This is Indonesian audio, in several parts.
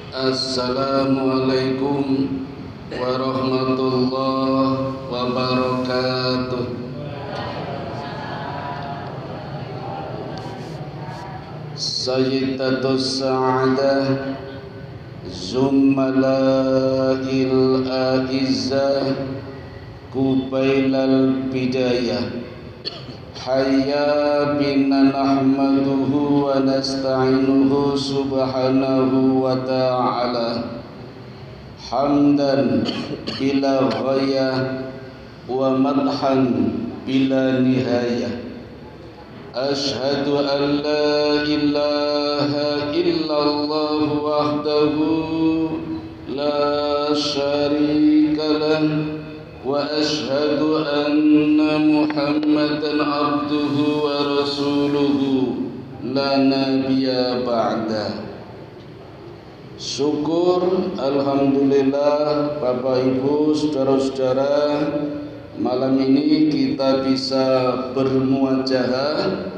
Assalamualaikum warahmatullahi wabarakatuh. Sayyidatus Sa'adah Zummala'il A'izzah Kubailal Bidayah Hayya bina nahmaduhu wa nasta'inuhu subhanahu wa ta'ala Hamdan bila ghayah wa madhan bila nihayah Ashhadu an la ilaha illallah wahdahu la syarika lah wa ashhadu anna Muhammadan abduhu wa rasuluhu la nabiyya ba'da. Syukur alhamdulillah Bapak Ibu saudara-saudara, malam ini kita bisa bermuajahah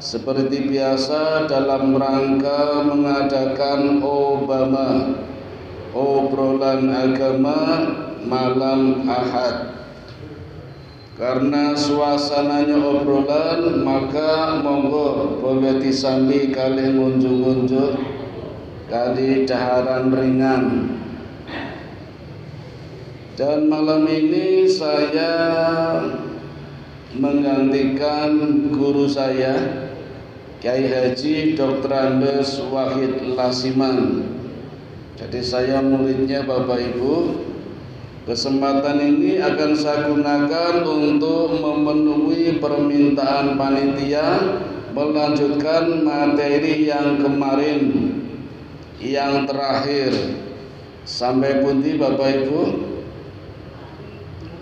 seperti biasa dalam rangka mengadakan obrolan agama malam Ahad. Karena suasananya obrolan, maka monggo boleh disambi kali ngunjuk-ngunjuk, kali daharan ringan. Dan malam ini saya menggantikan guru saya, Kiai Haji Dr. Andes Wahid Lasiman. Jadi saya muridnya Bapak Ibu. Kesempatan ini akan saya gunakan untuk memenuhi permintaan panitia melanjutkan materi yang kemarin, yang terakhir. Sampai pundi Bapak Ibu?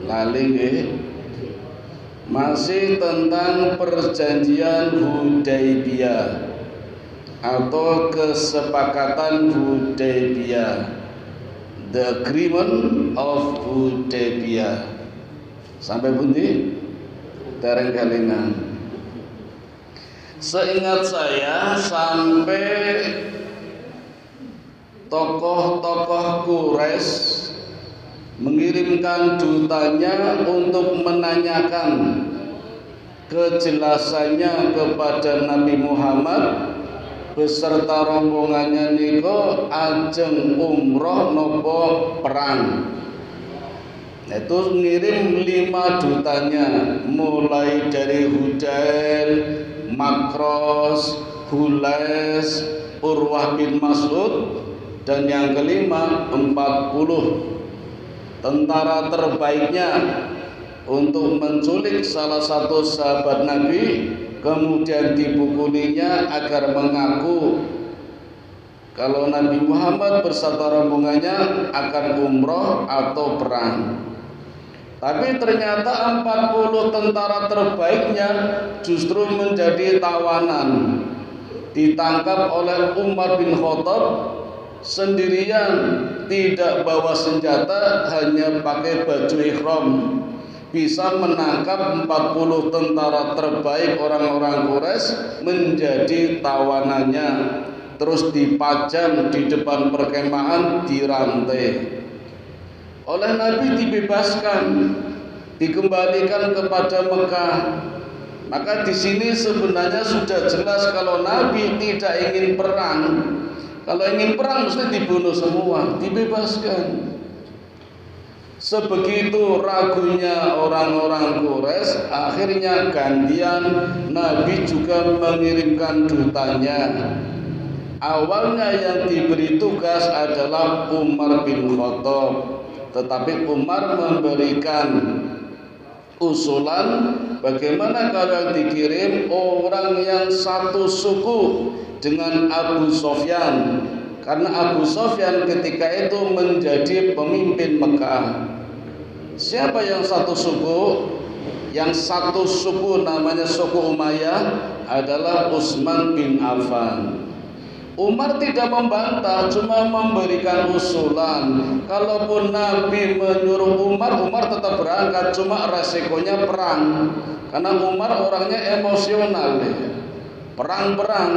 Lali masih tentang perjanjian Hudaybiyah atau kesepakatan Hudaybiyah, the agreement of Hudaybiyah. Sampai pundi? Dereng kalingan. Seingat saya sampai tokoh-tokoh Quraisy mengirimkan dutanya untuk menanyakan kejelasannya kepada Nabi Muhammad beserta rombongannya niko ajeng umroh nopo perang. Itu ngirim 5 dutanya, mulai dari Hudail, Makros, Hulais, Urwah bin Mas'ud, dan yang kelima 40 tentara terbaiknya untuk menculik salah satu sahabat Nabi, kemudian dipukulinya agar mengaku kalau Nabi Muhammad beserta rombongannya akan umroh atau perang. Tapi ternyata 40 tentara terbaiknya justru menjadi tawanan, ditangkap oleh Umar bin Khattab sendirian, tidak bawa senjata, hanya pakai baju ihram, bisa menangkap 40 tentara terbaik orang-orang Quraisy menjadi tawanannya, terus dipajang di depan perkemahan, dirantai. Oleh Nabi dibebaskan, dikembalikan kepada Mekah. Maka di sini sebenarnya sudah jelas kalau Nabi tidak ingin perang. Kalau ingin perang mesti dibunuh semua, dibebaskan. Sebegitu ragunya orang-orang Quraisy, akhirnya gantian Nabi juga mengirimkan dutanya. Awalnya yang diberi tugas adalah Umar bin Khattab, tetapi Umar memberikan usulan bagaimana kalau dikirim orang yang satu suku dengan Abu Sofyan, karena Abu Sofyan ketika itu menjadi pemimpin Mekah. Siapa yang satu suku? Yang satu suku namanya suku Umayyah adalah Utsman bin Affan. Umar tidak membantah, cuma memberikan usulan. Kalaupun Nabi menyuruh Umar, Umar tetap berangkat, cuma resikonya perang. Karena Umar orangnya emosional, perang-perang.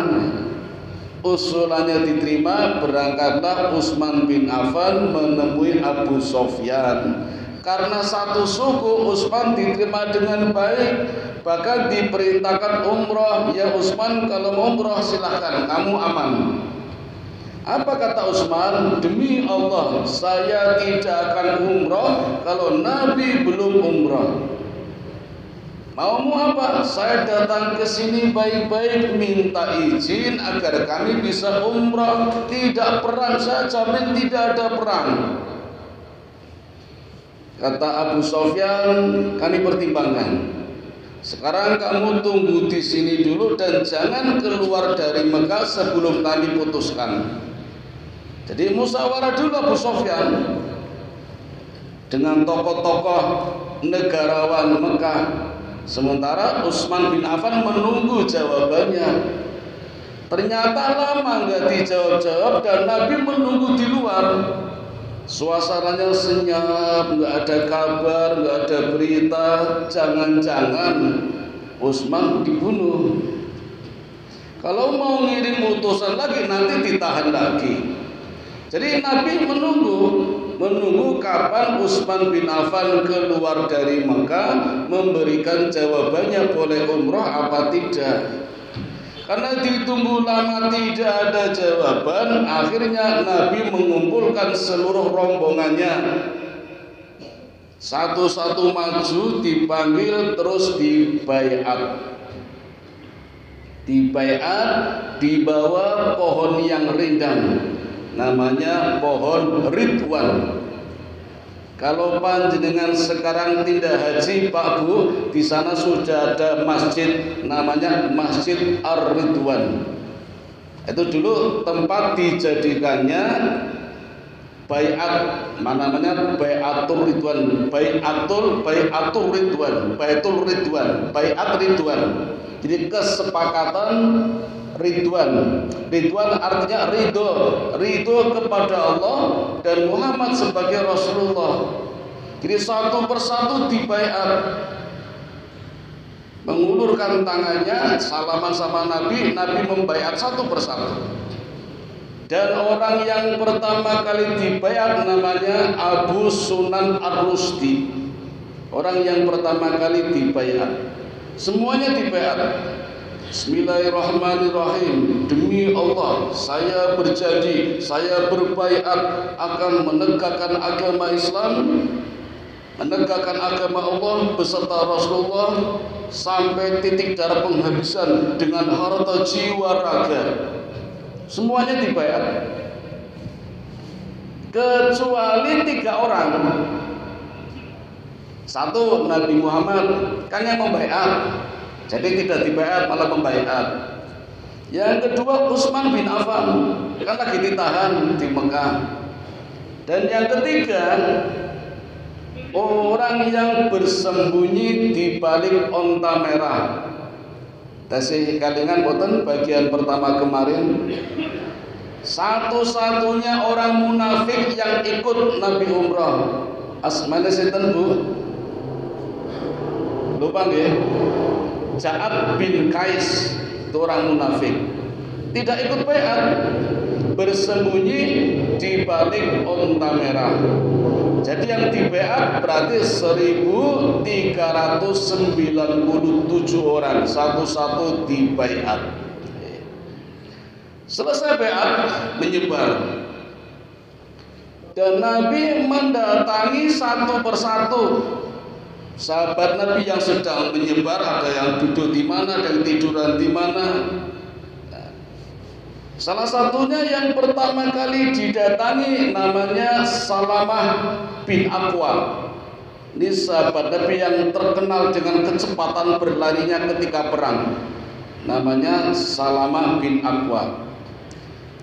usulannya diterima, berangkatlah Utsman bin Affan menemui Abu Sofyan. Karena satu suku, Utsman diterima dengan baik, bahkan diperintahkan umroh. Ya Utsman, kalau mau umroh silahkan, kamu aman. Apa kata Utsman? Demi Allah, saya tidak akan umroh kalau Nabi belum umroh. Maumu apa? Saya datang ke sini baik-baik, minta izin agar kami bisa umrah, tidak perang. Saya jamin tidak ada perang. Kata Abu Sofyan, kami pertimbangkan. Sekarang kamu tunggu di sini dulu dan jangan keluar dari Mekah sebelum kami putuskan. Jadi musyawarah dulu Abu Sofyan dengan tokoh-tokoh negarawan Mekah. Sementara Utsman bin Affan menunggu jawabannya. Ternyata lama nggak dijawab-jawab dan Nabi menunggu di luar. Suasananya senyap, nggak ada kabar, nggak ada berita. Jangan-jangan Utsman dibunuh. Kalau mau ngirim utusan lagi nanti ditahan lagi. Jadi Nabi menunggu kapan Utsman bin Affan keluar dari Mekah memberikan jawabannya boleh umrah apa tidak. Karena ditunggu lama tidak ada jawaban, akhirnya Nabi mengumpulkan seluruh rombongannya. Satu-satu maju, dipanggil, terus dibaiat. Dibaiat di bawah pohon yang rindang, namanya pohon Ridwan. Kalau panjenengan sekarang tidak haji Pak Bu, di sana sudah ada masjid namanya Masjid Ar-Ridwan. Itu dulu tempat dijadikannya baiat, namanya Baiatul Ridwan, Baiatul Ridwan, Baitul Ridwan, Baiat Ridwan. Jadi kesepakatan Ridwan. Ridwan artinya ridho kepada Allah dan Muhammad sebagai Rasulullah. Jadi satu persatu dibaiat, mengulurkan tangannya, salaman sama Nabi, Nabi membaiat satu persatu. Dan orang yang pertama kali dibaiat namanya Abu Sunan Ar-Rusdi. Orang yang pertama kali dibaiat. Semuanya dibaiat. Bismillahirrahmanirrahim. Demi Allah, saya berjanji, saya berbaiat akan menegakkan agama Islam, menegakkan agama Allah beserta Rasulullah sampai titik darah penghabisan dengan harta jiwa raga. Semuanya dibaiat kecuali 3 orang. Satu, Nabi Muhammad kan yang membaiat, jadi tidak dibaiat malah membaiat. Yang kedua Utsman bin Affan, kan lagi ditahan di Mekah. Dan yang ketiga orang yang bersembunyi di balik onta merah. Tasih kalingan boten bagian pertama kemarin. Satu-satunya orang munafik yang ikut Nabi umrah. Asmane sinten Bu? Lupa nggih? Ja'ad bin Qais, itu orang munafik, tidak ikut baiat, bersembunyi di balik onta merah. Jadi yang dibaiat berarti 1397 orang, satu-satu dibaiat. Selesai baiat, menyebar. Dan Nabi mendatangi satu persatu sahabat Nabi yang sedang menyebar, ada yang duduk di mana, ada yang tiduran di mana. Salah satunya yang pertama kali didatangi namanya Salamah bin Aqwa. Ini sahabat Nabi yang terkenal dengan kecepatan berlarinya ketika perang. Namanya Salamah bin Aqwa.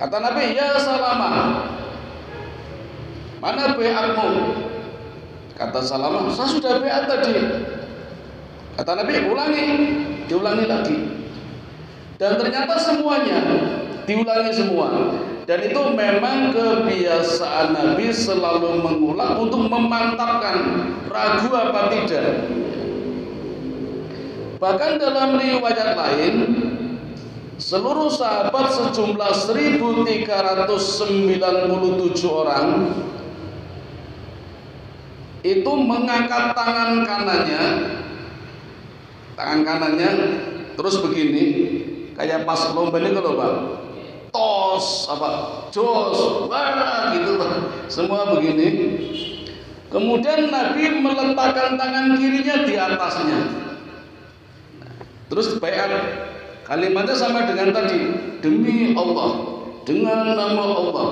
Kata Nabi, ya Salamah, mana baiatmu? Kata Salamah, saya sudah baiat tadi. Kata Nabi, diulangi lagi. Dan ternyata semuanya diulangi semua. Dan itu memang kebiasaan Nabi selalu mengulang untuk memantapkan ragu apa tidak. Bahkan dalam riwayat lain Seluruh sahabat sejumlah 1397 orang itu mengangkat tangan kanannya terus begini, kayak pas lomba ini kalau Pak, tos apa jos wah gitu Pak, semua begini. Kemudian Nabi meletakkan tangan kirinya di atasnya, terus baiat. Kalimatnya sama dengan tadi, demi Allah, dengan nama Allah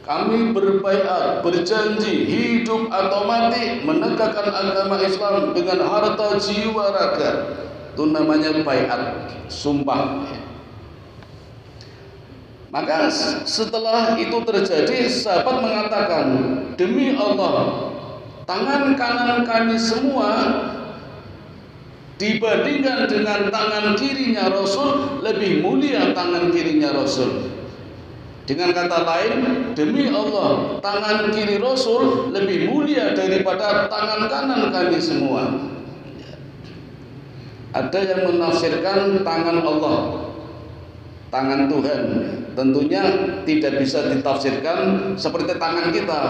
kami berbaiat, berjanji hidup atau mati menegakkan agama Islam dengan harta jiwa raga. Itu namanya baiat, sumpah. Maka setelah itu terjadi, sahabat mengatakan, demi Allah, tangan kanan kami semua dibandingkan dengan tangan kirinya Rasul lebih mulia tangan kirinya Rasul. Dengan kata lain, demi Allah, tangan kiri Rasul lebih mulia daripada tangan kanan kami semua. Ada yang menafsirkan tangan Allah, tangan Tuhan. Tentunya tidak bisa ditafsirkan seperti tangan kita.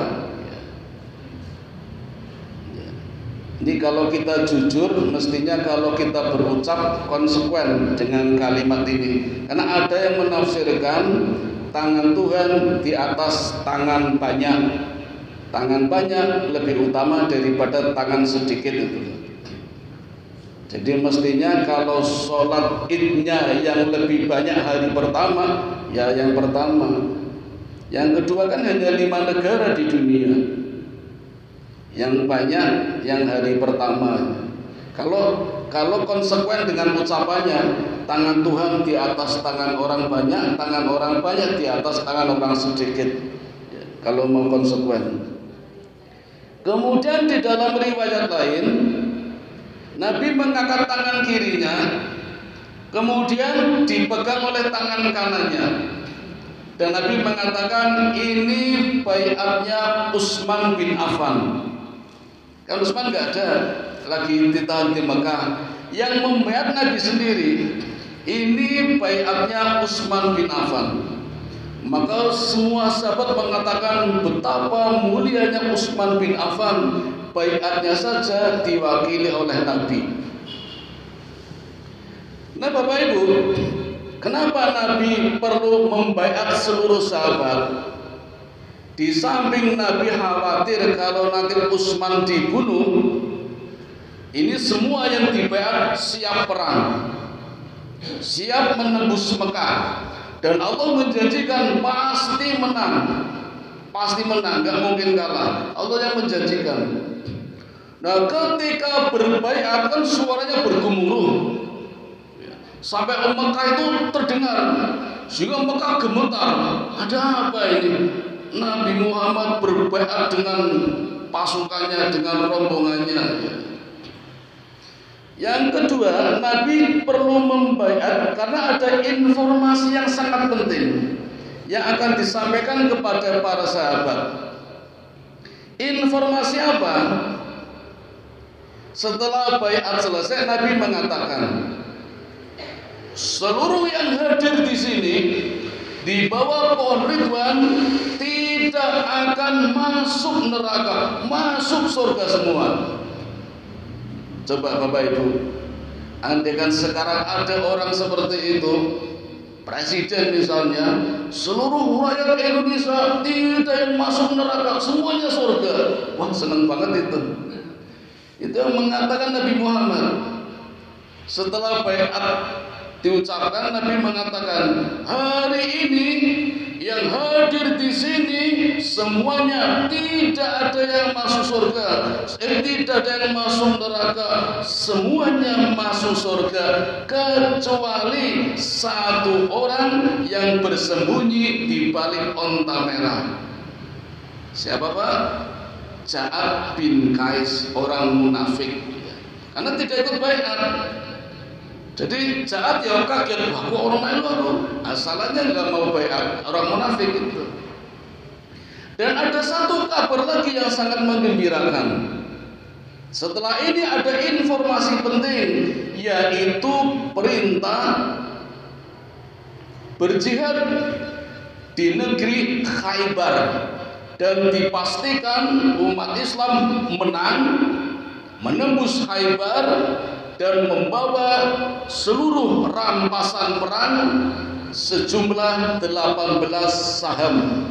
Ini kalau kita jujur, mestinya kalau kita berucap konsekuen dengan kalimat ini. Karena ada yang menafsirkan tangan Tuhan di atas tangan banyak. Tangan banyak lebih utama daripada tangan sedikit itu. Jadi mestinya kalau sholat idnya yang lebih banyak hari pertama, ya yang pertama. Yang kedua kan hanya 5 negara di dunia. Yang banyak yang hari pertama. Kalau konsekuen dengan ucapannya, tangan Tuhan di atas tangan orang banyak, tangan orang banyak di atas tangan orang sedikit. Kalau mau konsekuen. Kemudian di dalam riwayat lain, Nabi mengangkat tangan kirinya, kemudian dipegang oleh tangan kanannya. Dan Nabi mengatakan, ini baiatnya Utsman bin Affan. Kan Utsman nggak ada lagi ditahan di Mekah. Yang membaiat Nabi sendiri. Ini baiatnya Utsman bin Affan. Maka semua sahabat mengatakan betapa mulianya Utsman bin Affan. Baiatnya saja diwakili oleh Nabi. Nah Bapak Ibu, kenapa Nabi perlu membaiat seluruh sahabat? Di samping Nabi khawatir kalau nanti Utsman dibunuh, ini semua yang dibaiat siap perang, siap menembus Mekah, dan Allah menjanjikan pasti menang, nggak mungkin kalah. Allah yang menjanjikan. Nah ketika berbaiat kan suaranya bergemuruh, sampai Mekah itu terdengar, sehingga Mekah gemetar. Ada apa ini? Nabi Muhammad berbaiat dengan pasukannya, dengan rombongannya. Yang kedua, Nabi perlu membaiat karena ada informasi yang sangat penting yang akan disampaikan kepada para sahabat. Informasi apa? Setelah baiat selesai, Nabi mengatakan, seluruh yang hadir di sini di bawah pohon Ridwan tidak akan masuk neraka, masuk surga semua. Coba Bapak Ibu, andaikan sekarang ada orang seperti itu, presiden misalnya, seluruh rakyat Indonesia tidak yang masuk neraka, semuanya surga. Wah senang banget itu. Itu yang mengatakan Nabi Muhammad. Setelah baiat diucapkan, Nabi mengatakan, hari ini yang hadir di sini semuanya tidak ada yang masuk surga, tidak ada yang masuk neraka, semuanya masuk surga kecuali satu orang yang bersembunyi di balik onta merah. Siapa Pak? Ja'ad bin Qais, orang munafik, karena tidak ikut baiat. Jadi Ja'ad ya kaget, wah kok orang lain asalnya nggak mau baiat, orang munafik itu. Dan ada satu kabar lagi yang sangat menggembirakan. Setelah ini ada informasi penting, yaitu perintah berjihad di negeri Khaybar, dan dipastikan umat Islam menang, menembus Khaybar dan membawa seluruh rampasan perang sejumlah 18 saham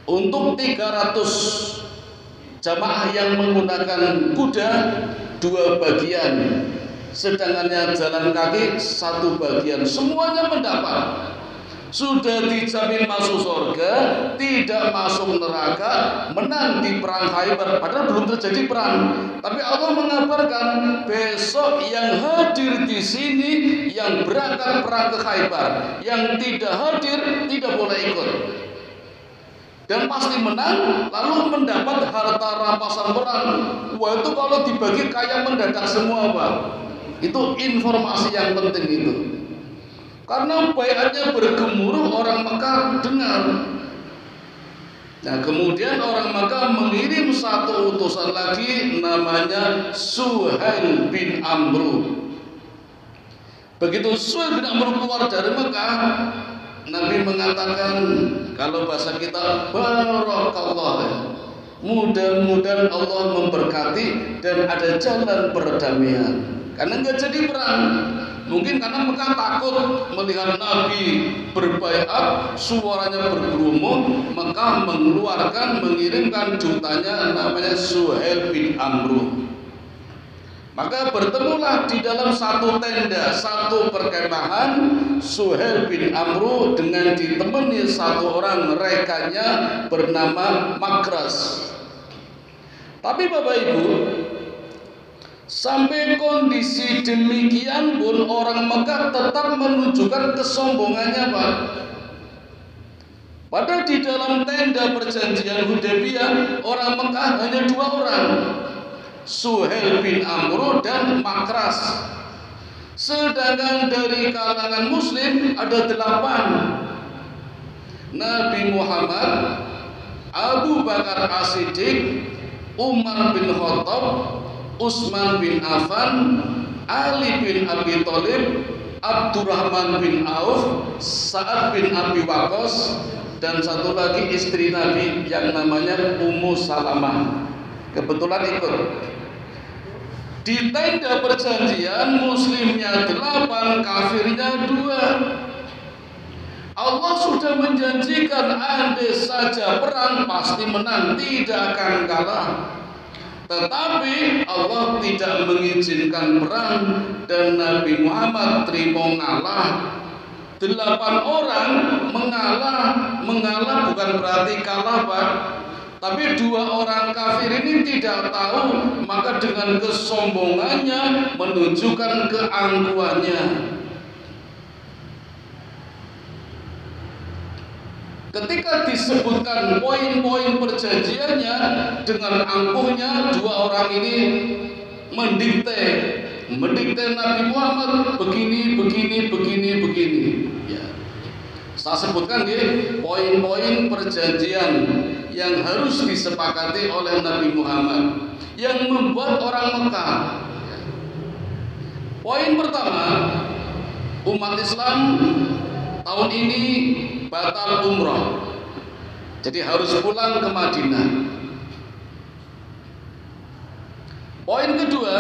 untuk 300 jamaah yang menggunakan kuda 2 bagian, sedangkan jalan kaki 1 bagian. Semuanya mendapat, sudah dijamin masuk surga, tidak masuk neraka, menang di perang Khaybar. Padahal belum terjadi perang, tapi Allah mengabarkan besok yang hadir di sini, yang berangkat perang ke Khaybar, yang tidak hadir tidak boleh ikut, dan pasti menang, lalu mendapat harta rampasan perang. Wah, itu kalau dibagi kayak mendadak semua, Pak. Itu informasi yang penting itu. Karena baiatnya bergemuruh, orang Mekah dengar. Nah, kemudian orang Mekah mengirim satu utusan lagi, namanya Suhail bin Amru. Begitu Suhail bin Amru keluar dari Mekah, Nabi mengatakan, kalau bahasa kita, barakallah, mudah-mudahan Allah memberkati dan ada jalan perdamaian. Karena nggak jadi perang. Mungkin karena Mekah takut melihat Nabi berbaiat, suaranya bergerumun, Mekah mengirimkan dutanya namanya Suhail bin Amru. Maka bertemulah di dalam satu tenda, satu perkemahan, Suhail bin Amru dengan ditemani satu orang rekannya bernama Makras. Tapi Bapak Ibu, sampai kondisi demikian pun orang Mekah tetap menunjukkan kesombongannya, Pak. Padahal di dalam tenda perjanjian Hudaybiyah orang Mekah hanya 2 orang, Suhail bin Amru dan Makras. Sedangkan dari kalangan muslim ada 8. Nabi Muhammad, Abu Bakar As-Siddiq, Umar bin Khattab, Utsman bin Affan, Ali bin Abi Thalib, Abdurrahman bin Auf, Sa'ad bin Abi Waqqas, dan satu lagi istri Nabi yang namanya Ummu Salamah. Kebetulan ikut. Di tenda perjanjian muslimnya 8, kafirnya 2. Allah sudah menjanjikan andai saja perang pasti menang, tidak akan kalah. Tetapi Allah tidak mengizinkan perang dan Nabi Muhammad terima ngalah. 8 orang mengalah bukan berarti kalah, Pak. Tapi 2 orang kafir ini tidak tahu, maka dengan kesombongannya menunjukkan keangkuhannya. Ketika disebutkan poin-poin perjanjiannya, dengan angkuhnya 2 orang ini mendikte Nabi Muhammad begini. Ya. Saya sebutkan poin-poin perjanjian yang harus disepakati oleh Nabi Muhammad yang membuat orang Mekah. Poin pertama, umat Islam tahun ini batal umroh, jadi harus pulang ke Madinah. Poin kedua,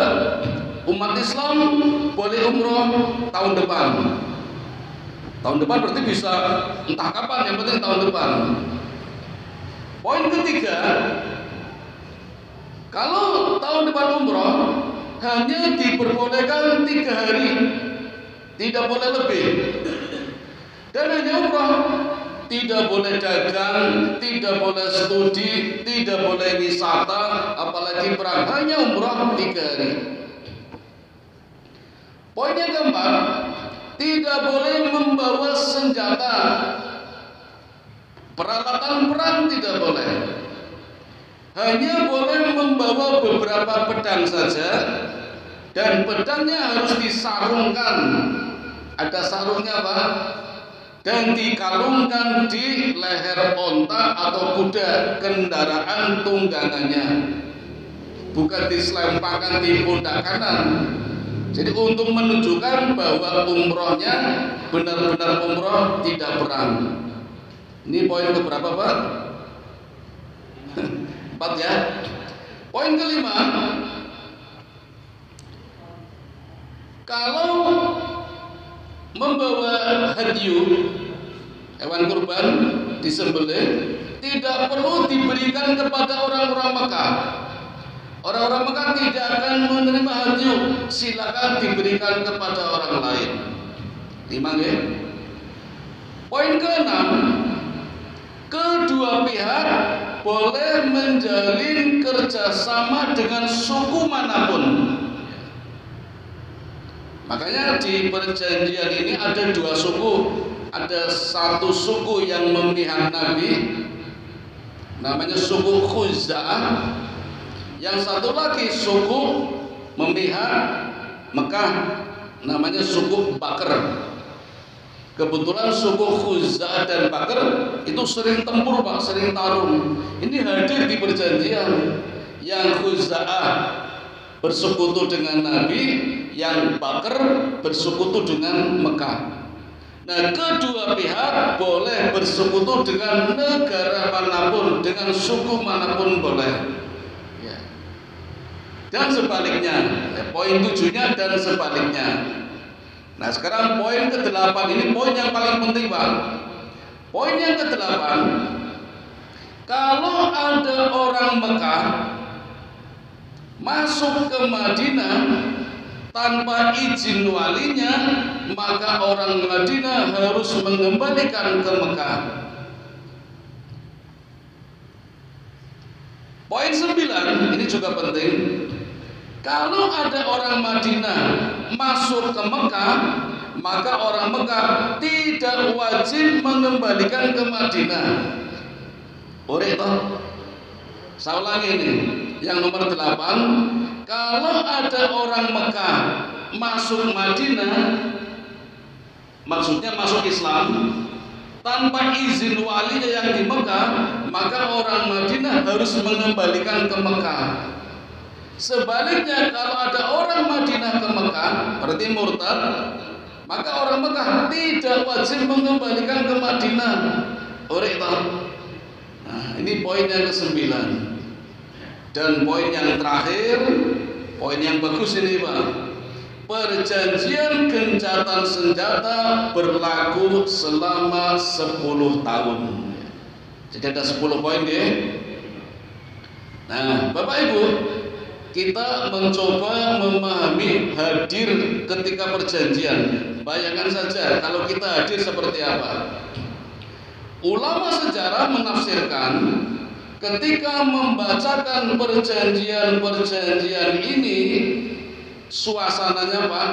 umat Islam boleh umroh tahun depan. Tahun depan berarti bisa entah kapan, yang penting tahun depan. Poin ketiga, kalau tahun depan umroh hanya diperbolehkan 3 hari, tidak boleh lebih. Dan hanya umroh, tidak boleh dagang, tidak boleh studi, tidak boleh wisata, apalagi perang. Hanya umroh 3 hari. Poin yang keempat, tidak boleh membawa senjata. Peralatan perang tidak boleh. Hanya boleh membawa beberapa pedang saja, dan pedangnya harus disarungkan. Ada sarungnya, Pak, dan dikalungkan di leher onta atau kuda, kendaraan tunggangannya. Bukan diselempangkan di pundak kanan. Jadi untuk menunjukkan bahwa umrohnya benar-benar umroh, tidak perang. Ini poin keberapa, Pak? 4 ya. Poin kelima, kalau membawa hadyu, hewan kurban disembelih, tidak perlu diberikan kepada orang-orang Mekah. Orang-orang Mekah tidak akan menerima hadyu, silakan diberikan kepada orang lain. 5 ya. Poin ke-6, kedua pihak boleh menjalin kerjasama dengan suku manapun. Makanya di perjanjian ini ada 2 suku. Ada satu suku yang memihak Nabi, namanya suku Khuza'ah. Yang satu lagi suku memihak Mekah, namanya suku Bakr. Kebetulan suku Khuza'ah dan Bakr itu sering tempur, Pak, sering tarung. Ini hadir di perjanjian. Yang Khuza'ah bersekutu dengan Nabi, yang Bakr bersekutu dengan Mekah. Nah, kedua pihak boleh bersekutu dengan negara manapun, dengan suku manapun boleh. Ya. Dan sebaliknya, poin 7-nya dan sebaliknya. Nah, sekarang poin ke-8 ini poin yang paling penting, Pak. Poin yang ke-8, kalau ada orang Mekah masuk ke Madinah tanpa izin walinya, maka orang Madinah harus mengembalikan ke Mekah. Poin 9 ini juga penting. Kalau ada orang Madinah masuk ke Mekah, maka orang Mekah tidak wajib mengembalikan ke Madinah. Ore toh? Saya ulangi ini, yang nomor 8. Kalau ada orang Mekah masuk Madinah, maksudnya masuk Islam, tanpa izin walinya yang di Mekah, maka orang Madinah harus mengembalikan ke Mekah. Sebaliknya, kalau ada orang Madinah ke Mekah, berarti murtad, maka orang Mekah tidak wajib mengembalikan ke Madinah. Nah, ini poin yang ke-9. Dan poin yang terakhir, poin yang bagus ini, Pak. Perjanjian gencatan senjata berlaku selama 10 tahun. Jadi ada 10 poin ya. Nah, Bapak Ibu, kita mencoba memahami hadir ketika perjanjian. Bayangkan saja kalau kita hadir seperti apa. Ulama sejarah menafsirkan, ketika membacakan perjanjian-perjanjian ini, suasananya, Pak,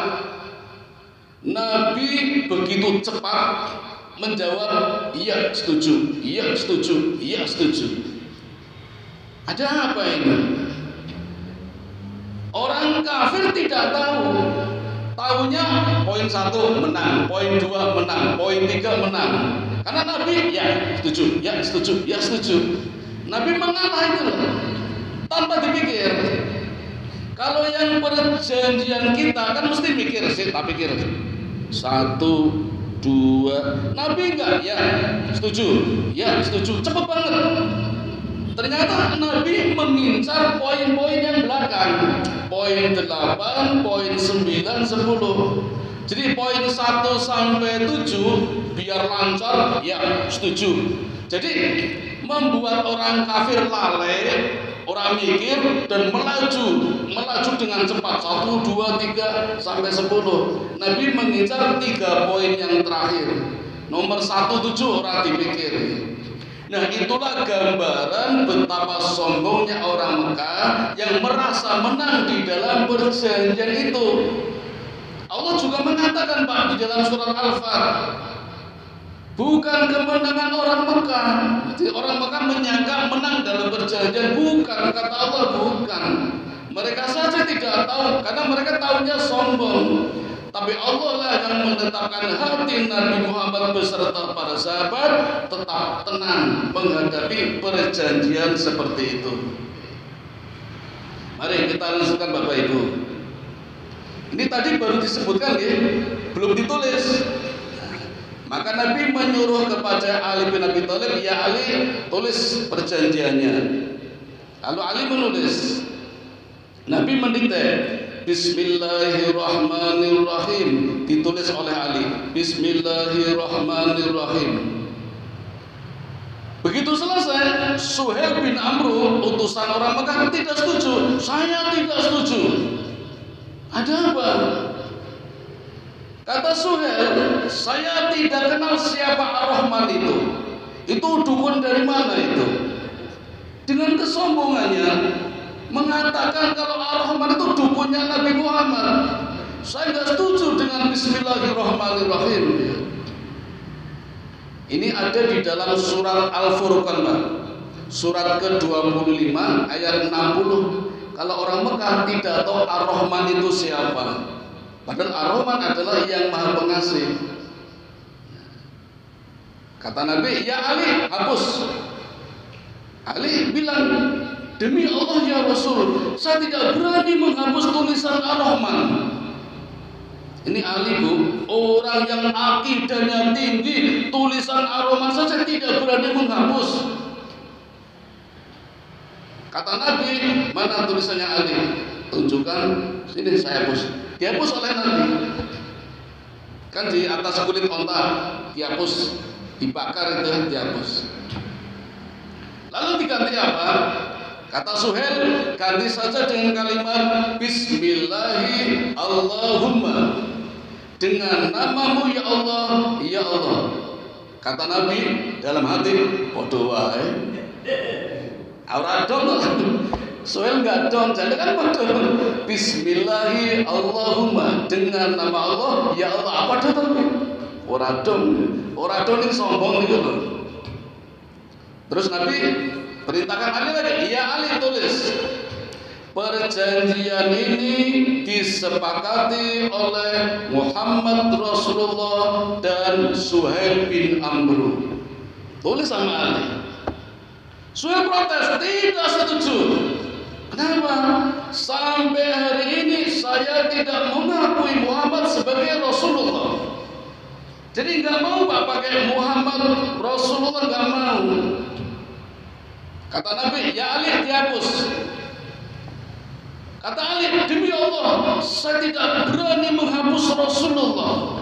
Nabi begitu cepat menjawab, iya setuju, iya setuju, iya setuju. Ada apa ini? Orang kafir tidak tahu. Tahunya poin 1 menang, poin 2 menang, poin 3 menang. Karena Nabi ya setuju, ya setuju, ya setuju. Nabi mengalah itu loh, tanpa dipikir. Kalau yang perjanjian kita kan mesti mikir sih, tak pikir 1, 2. Nabi enggak, ya setuju, ya setuju, cepet banget. Ternyata Nabi mengincar poin-poin yang belakang, poin 8, poin 9, 10. Jadi poin 1 sampai 7 biar lancar, ya setuju. Jadi membuat orang kafir lalai, orang mikir dan melaju dengan cepat 1, 2, 3 sampai 10. Nabi mengincar 3 poin yang terakhir. Nomor 1, 7 orang dipikir. Nah, itulah gambaran betapa sombongnya orang Mekah yang merasa menang di dalam perjanjian itu. Allah juga mengatakan, Pak, di dalam surat Al-Fat, bukan kemenangan orang Mekah. Jadi orang Mekah menyangka menang dalam perjanjian, bukan, kata Allah, bukan. Mereka saja tidak tahu karena mereka tahunya sombong. Tapi Allah lah yang menetapkan hati Nabi Muhammad beserta para sahabat tetap tenang menghadapi perjanjian seperti itu. Mari kita lanjutkan, Bapak Ibu. Ini tadi baru disebutkan ya, belum ditulis. Maka Nabi menyuruh kepada Ali bin Abi Thalib, ya Ali, tulis perjanjiannya. Lalu Ali menulis. Nabi mendikte, Bismillahirrahmanirrahim, ditulis oleh Ali. Bismillahirrahmanirrahim. Begitu selesai, Suhail bin Amru, utusan orang Mekah, tidak setuju. Saya tidak setuju. Ada apa? Kata Suhail, saya tidak kenal siapa Ar-Rahman itu. Itu dukun dari mana itu? Dengan kesombongannya mengatakan kalau Ar-Rahman itu dukunnya Nabi Muhammad. Saya tidak setuju dengan Bismillahirrahmanirrahim. Ini ada di dalam surat Al-Furqan, Pak. Surat ke-25 ayat 60. Kalau orang Mekah tidak tahu Ar-Rahman itu siapa. Padahal Ar-Rahman adalah yang Maha Pengasih. Kata Nabi, ya Ali, hapus. Ali bilang, demi Allah ya Rasul, saya tidak berani menghapus tulisan Ar-Rahman. Ini Ali, Bu, orang yang akidahnya tinggi, tulisan Ar-Rahman saja tidak berani menghapus. Kata Nabi, mana tulisannya Ali? Tunjukkan, sini saya hapus. Dihapus oleh Nabi. Kan di atas kulit onta dihapus, dibakar itu dihapus. Lalu diganti apa? Kata Suhail, ganti saja dengan kalimat Bismillahi Allahumma, dengan namamu ya Allah, ya Allah. Kata Nabi dalam hati, bodoh wae. Ora dong. Suhail enggak dong, jadi kan bodoh. Bismillahi Allahumma, dengan nama Allah, ya Allah. Apa dong? Ora dong. Ora dong ini sombong gitu loh. Terus Nabi perintahkan Ali lagi, ya Ali tulis. Perjanjian ini disepakati oleh Muhammad Rasulullah dan Suhail bin Amru. Tulis sama Ali. Suhail protes, tidak setuju. Kenapa? Sampai hari ini saya tidak mengakui Muhammad sebagai Rasulullah. Jadi nggak mau Pak pakai Muhammad Rasulullah, nggak mau. Kata Nabi, ya Ali dihapus. Kata Ali, demi Allah, saya tidak berani menghapus Rasulullah.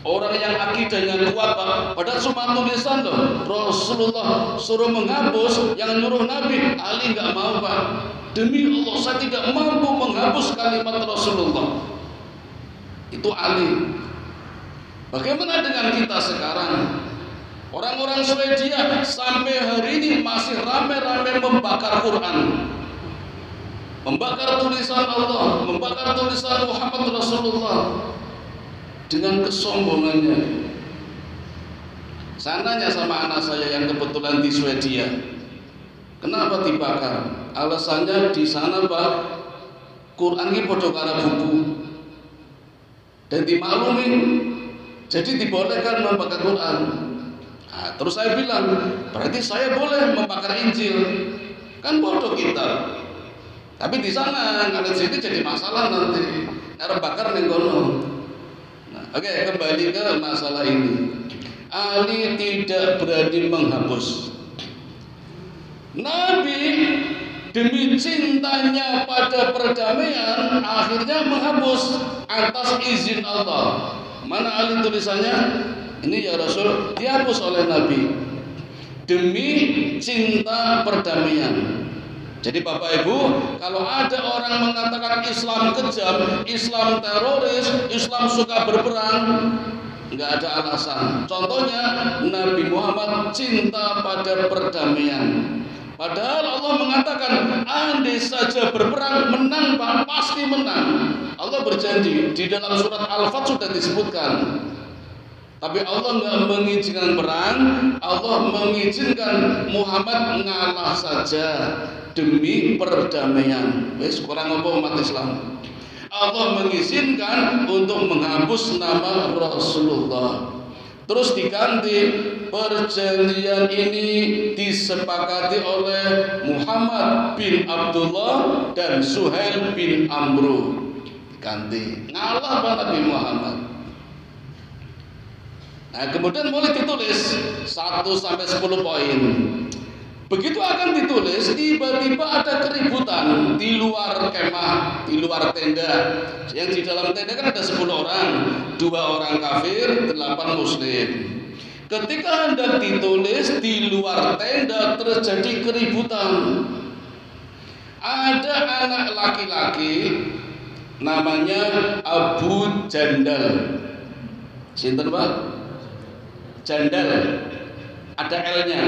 Orang yang akidahnya kuat Pak, padahal cuma tulisan loh. Rasulullah suruh menghapus, yang nyuruh Nabi, Ali nggak mau Pak. Demi Allah, saya tidak mampu menghapus kalimat Rasulullah. Itu Ali. Bagaimana dengan kita sekarang? Orang-orang Swedia sampai hari ini masih rame-rame membakar Quran, membakar tulisan Allah, membakar tulisan Muhammad Rasulullah. Dengan kesombongannya. Saya nanya sama anak saya yang kebetulan di Swedia, kenapa dibakar? Alasannya di sana Pak, Quran ini podo karo buku. Dan dimaklumin, jadi dibolehkan membakar Quran. Nah, terus saya bilang, berarti saya boleh membakar Injil. Kan bodoh kita. Tapi di sana kalau di sini jadi masalah nanti. Arep bakar ning kono. Oke, kembali ke masalah ini. Ali tidak berani menghapus. Nabi demi cintanya pada perdamaian akhirnya menghapus atas izin Allah. Mana Ali tulisannya? Ini ya Rasul, dihapus oleh Nabi demi cinta perdamaian. Jadi Bapak Ibu, kalau ada orang mengatakan Islam kejam, Islam teroris, Islam suka berperang, nggak ada alasan. Contohnya Nabi Muhammad cinta pada perdamaian. Padahal Allah mengatakan, andai saja berperang menang Pak, pasti menang. Allah berjanji di dalam surat Al-Fat sudah disebutkan. Tapi Allah nggak mengizinkan perang, Allah mengizinkan Muhammad ngalah saja demi perdamaian. Wes kurang apa umat Islam? Allah mengizinkan untuk menghapus nama Rasulullah. Terus diganti, perjanjian ini disepakati oleh Muhammad bin Abdullah dan Suhail bin Amru. ganti, ngalah Pak Nabi Muhammad. Nah, kemudian mulai ditulis 1 sampai 10 poin. Begitu akan ditulis, tiba-tiba ada keributan di luar kemah, di luar tenda. Yang di dalam tenda kan ada 10 orang, 2 orang kafir, 8 muslim. Ketika hendak ditulis di luar tenda terjadi keributan. Ada anak laki-laki namanya Abu Jandal. Sinten Pak? Jandal. Ada L-nya.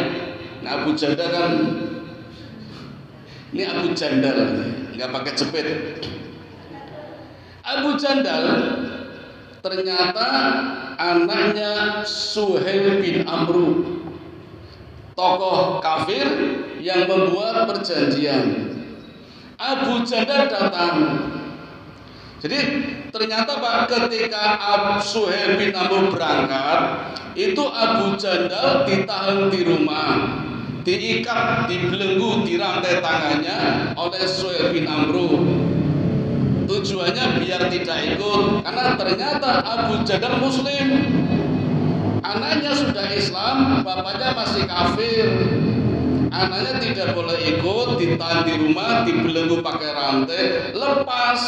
Nah, Abu Jandal kan ini Abu Jandal, nggak pakai jepit. Abu Jandal ternyata anaknya Suhail bin Amru, tokoh kafir yang membuat perjanjian. Abu Jandal datang. Jadi ternyata Pak, ketika Suhail bin Amru berangkat, itu Abu Jandal ditahan di rumah, diikat, dibelenggu di rantai tangannya oleh Suhail bin Amru. Tujuannya biar tidak ikut, karena ternyata Abu Jandal muslim, anaknya sudah Islam, bapaknya masih kafir. Anaknya tidak boleh ikut, ditahan di rumah, dibelenggu pakai rantai, lepas,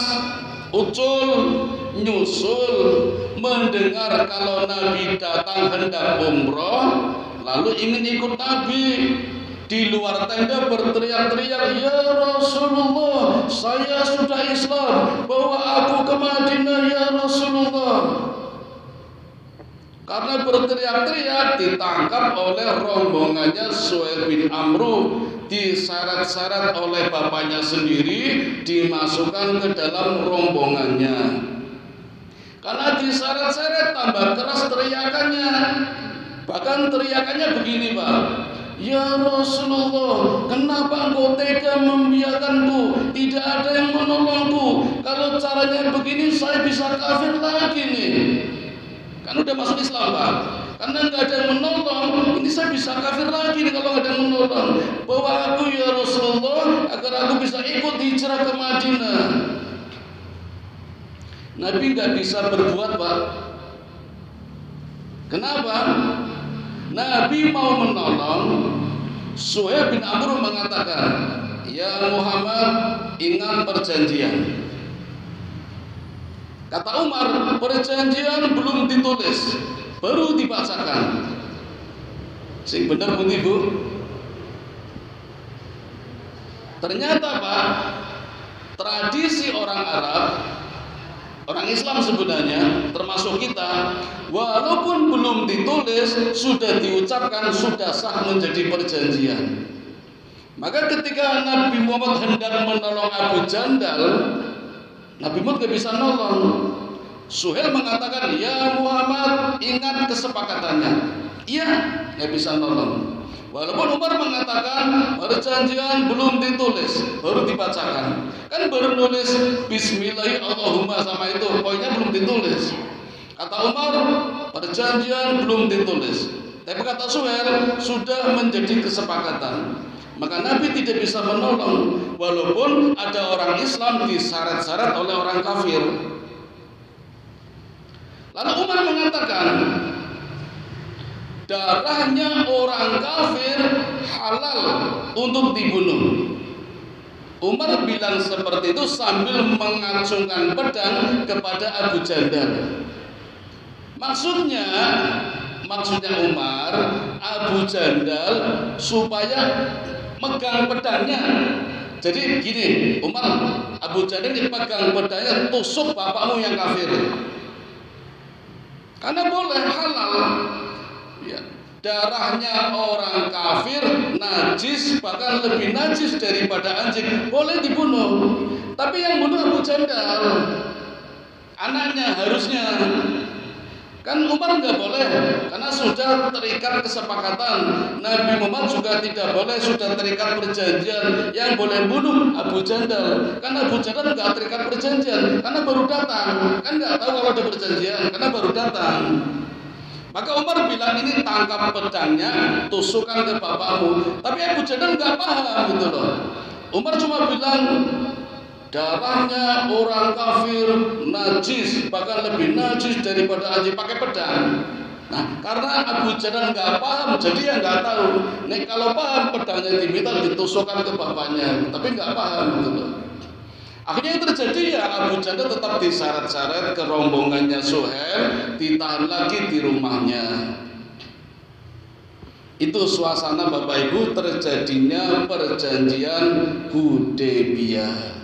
ucul, nyusul, mendengar kalau Nabi datang hendak umroh, lalu ingin ikut Nabi. Di luar tenda berteriak-teriak, "Ya Rasulullah, saya sudah Islam, bawa aku ke Madinah ya Rasulullah." Karena berteriak-teriak, ditangkap oleh rombongannya Suhail bin Amru, diseret-seret oleh bapaknya sendiri, dimasukkan ke dalam rombongannya. Karena diseret-seret tambah keras teriakannya. Bahkan teriakannya begini Pak, "Ya Rasulullah, kenapa engkau tega membiarkanku? Tidak ada yang menolongku. Kalau caranya begini saya bisa kafir lagi nih." Kan udah masuk Islam Pak. Karena nggak ada yang menolong, ini saya bisa kafir lagi nih kalau nggak ada yang menolong. Bawa aku ya Rasulullah agar aku bisa ikut hijrah ke Madinah. Nabi nggak bisa berbuat Pak. Kenapa? Nabi mau menolong. Suhail bin Amr mengatakan, "Ya Muhammad, ingat perjanjian." Kata Umar, perjanjian belum ditulis, baru dibacakan. Sing bener pun ibu. Ternyata Pak, tradisi orang Arab, orang Islam sebenarnya, termasuk kita, walaupun belum ditulis, sudah diucapkan, sudah sah menjadi perjanjian. Maka ketika Nabi Muhammad hendak menolong Abu Jandal, Nabi Muhammad gak bisa nolong. Suhail mengatakan, "Ya Muhammad, ingat kesepakatannya." Iya, gak bisa nolong. Walaupun Umar mengatakan perjanjian belum ditulis, baru dibacakan. Kan baru nulis Bismillahirrahmanirrahim sama itu, poinnya belum ditulis. Kata Umar, perjanjian belum ditulis. Tapi kata Suhail, sudah menjadi kesepakatan. Maka Nabi tidak bisa menolong, walaupun ada orang Islam diseret-seret oleh orang kafir. Lalu Umar mengatakan, darahnya orang kafir halal untuk dibunuh. Umar bilang seperti itu sambil mengacungkan pedang kepada Abu Jandal. Maksudnya Umar, Abu Jandal supaya megang pedangnya. Jadi gini, Umar, Abu Jandal dipegang pedangnya, tusuk bapakmu yang kafir. Karena boleh, halal. Ya, darahnya orang kafir najis, bahkan lebih najis daripada anjing, boleh dibunuh. Tapi yang bunuh Abu Jandal, anaknya harusnya. Kan Umar nggak boleh, karena sudah terikat kesepakatan. Nabi Muhammad juga tidak boleh, sudah terikat perjanjian. Yang boleh bunuh Abu Jandal, karena Abu Jandal nggak terikat perjanjian, karena baru datang. Kan nggak tahu kalau ada perjanjian, karena baru datang. Maka Umar bilang, ini tangkap pedangnya, tusukkan ke bapakmu. Tapi Abu Jandal nggak paham gitu loh. Umar cuma bilang, darahnya orang kafir najis, bahkan lebih najis daripada anjing pakai pedang. Nah, karena Abu Jahal nggak paham, jadi ya nggak tahu. Nek kalau paham, pedangnya diminta ditusukkan ke bapaknya, tapi nggak paham gitu loh. Akhirnya yang terjadi ya Abu Jahal tetap diseret-seret ke rombongannya Suhail, ditahan lagi di rumahnya. Itu suasana Bapak Ibu terjadinya perjanjian Hudaybiyah.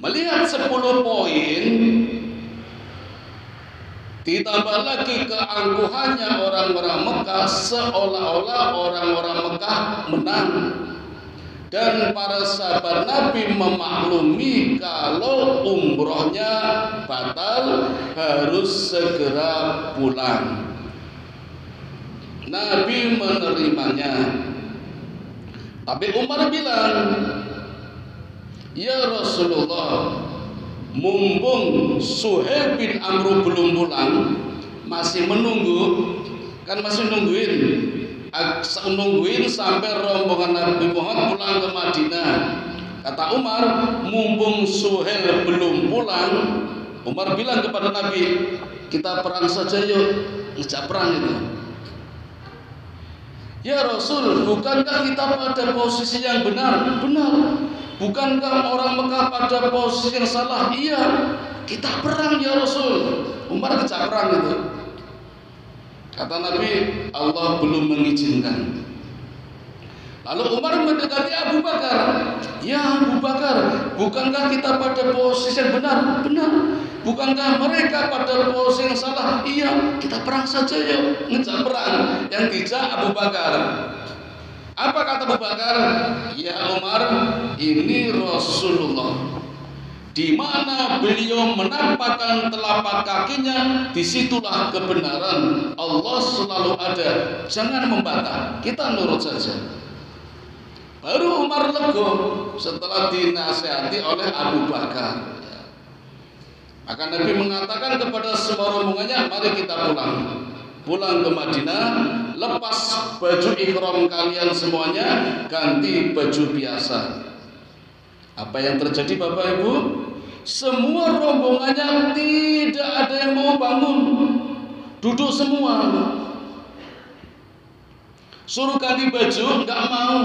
Melihat 10 poin, ditambah lagi keangkuhannya orang-orang Mekah, seolah-olah orang-orang Mekah menang. Dan para sahabat Nabi memaklumi kalau umrohnya batal, harus segera pulang. Nabi menerimanya. Tapi Umar bilang, "Ya Rasulullah, mumpung Suhail bin Amr belum pulang, masih menunggu, kan masih nungguin sampai rombongan Nabi Muhammad pulang ke Madinah." Kata Umar, mumpung Suhail belum pulang, Umar bilang kepada Nabi, "Kita perang saja yuk, ngejak perang itu." "Ya Rasul, bukankah kita pada posisi yang benar?" "Benar." "Bukankah orang Mekah pada posisi yang salah?" "Iya." "Kita perang ya Rasul." Umar ngejak perang itu. Kata Nabi, "Allah belum mengizinkan." Lalu Umar mendekati Abu Bakar. "Ya Abu Bakar, bukankah kita pada posisi yang benar?" "Benar." "Bukankah mereka pada posisi yang salah?" "Iya." "Kita perang saja yuk." Ngejak perang. Yang dijak Abu Bakar. Apa kata Abu Bakar? "Ya Umar, ini Rasulullah. Di mana beliau menampakkan telapak kakinya, disitulah kebenaran. Allah selalu ada. Jangan membantah. Kita nurut saja." Baru Umar lego setelah dinasihati oleh Abu Bakar. Maka Nabi mengatakan kepada semua rombongannya, "Mari kita pulang. Pulang ke Madinah, lepas baju ihram kalian semuanya, ganti baju biasa." Apa yang terjadi Bapak Ibu? Semua rombongannya tidak ada yang mau bangun, duduk semua. Suruh ganti baju, nggak mau.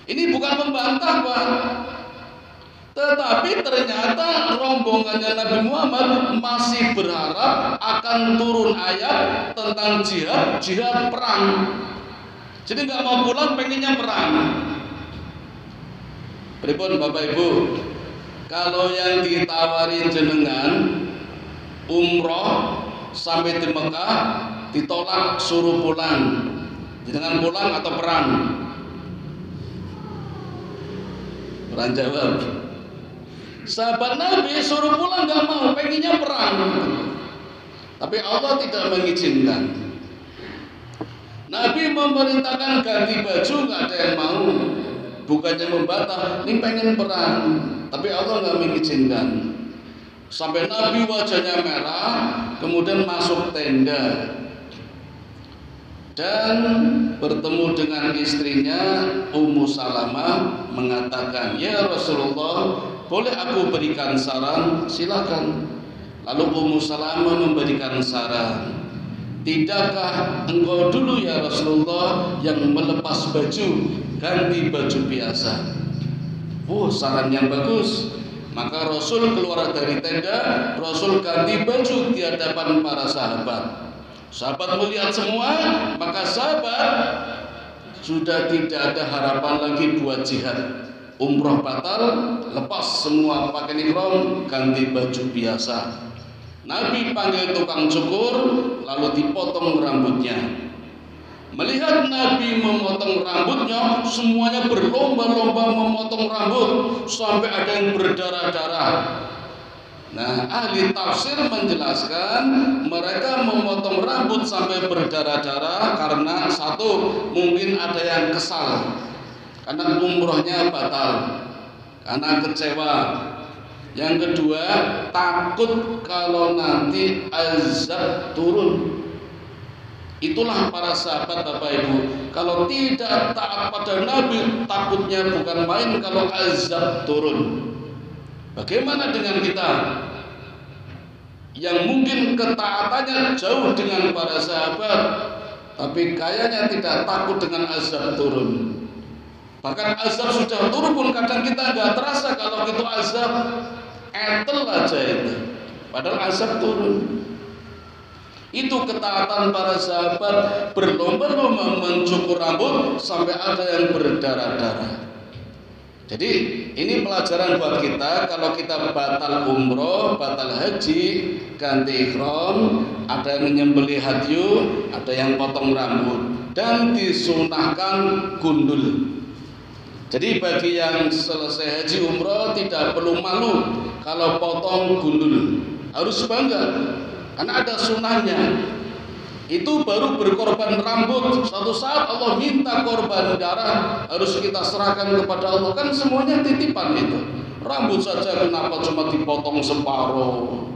Ini bukan membantah Pak, tetapi ternyata rombongannya Nabi Muhammad masih berharap akan turun ayat tentang jihad perang. Jadi nggak mau pulang, pengennya perang. Pripun Bapak Ibu? Kalau yang ditawarin jenengan umroh sampai di Mekah ditolak, suruh pulang, jenengan pulang atau perang? Perang jawab. Sahabat Nabi suruh pulang nggak mau, pengennya perang. Tapi Allah tidak mengizinkan. Nabi memerintahkan ganti baju, nggak ada yang mau. Bukannya membantah, ini pengen perang, tapi Allah nggak mengizinkan. Sampai Nabi wajahnya merah, kemudian masuk tenda dan bertemu dengan istrinya Ummu Salamah, mengatakan, "Ya Rasulullah, boleh aku berikan saran?" "Silakan." Lalu Ummu Salamah memberikan saran, "Tidakkah engkau dulu ya Rasulullah yang melepas baju, ganti baju biasa?" Oh, saran yang bagus. Maka Rasul keluar dari tenda, Rasul ganti baju di hadapan para sahabat. Sahabat melihat semua, maka sahabat sudah tidak ada harapan lagi buat jihad. Umroh batal, lepas semua pakaian ihram, ganti baju biasa. Nabi panggil tukang cukur, lalu dipotong rambutnya. Melihat Nabi memotong rambutnya, semuanya berlomba-lomba memotong rambut sampai ada yang berdarah-darah. Nah, ahli tafsir menjelaskan mereka memotong rambut sampai berdarah-darah karena satu, mungkin ada yang kesal karena umrohnya batal, karena kecewa. Yang kedua, takut kalau nanti azab turun. Itulah para sahabat Bapak Ibu, kalau tidak taat pada Nabi, takutnya bukan main kalau azab turun. Bagaimana dengan kita yang mungkin ketaatannya jauh dengan para sahabat, tapi kayaknya tidak takut dengan azab turun? Bahkan azab sudah turun pun kadang kita nggak terasa kalau itu azab, etel aja itu, padahal azab turun. Itu ketaatan para sahabat, berlomba-lomba mencukur rambut sampai ada yang berdarah-darah. Jadi ini pelajaran buat kita. Kalau kita batal umroh, batal haji, ganti ihram, ada yang menyembelih hadyu, ada yang potong rambut, dan disunahkan gundul. Jadi bagi yang selesai haji umroh tidak perlu malu kalau potong gundul, harus bangga karena ada sunahnya. Itu baru berkorban rambut. Suatu saat Allah minta korban darah, harus kita serahkan kepada Allah. Kan semuanya titipan itu. Rambut saja kenapa cuma dipotong separuh,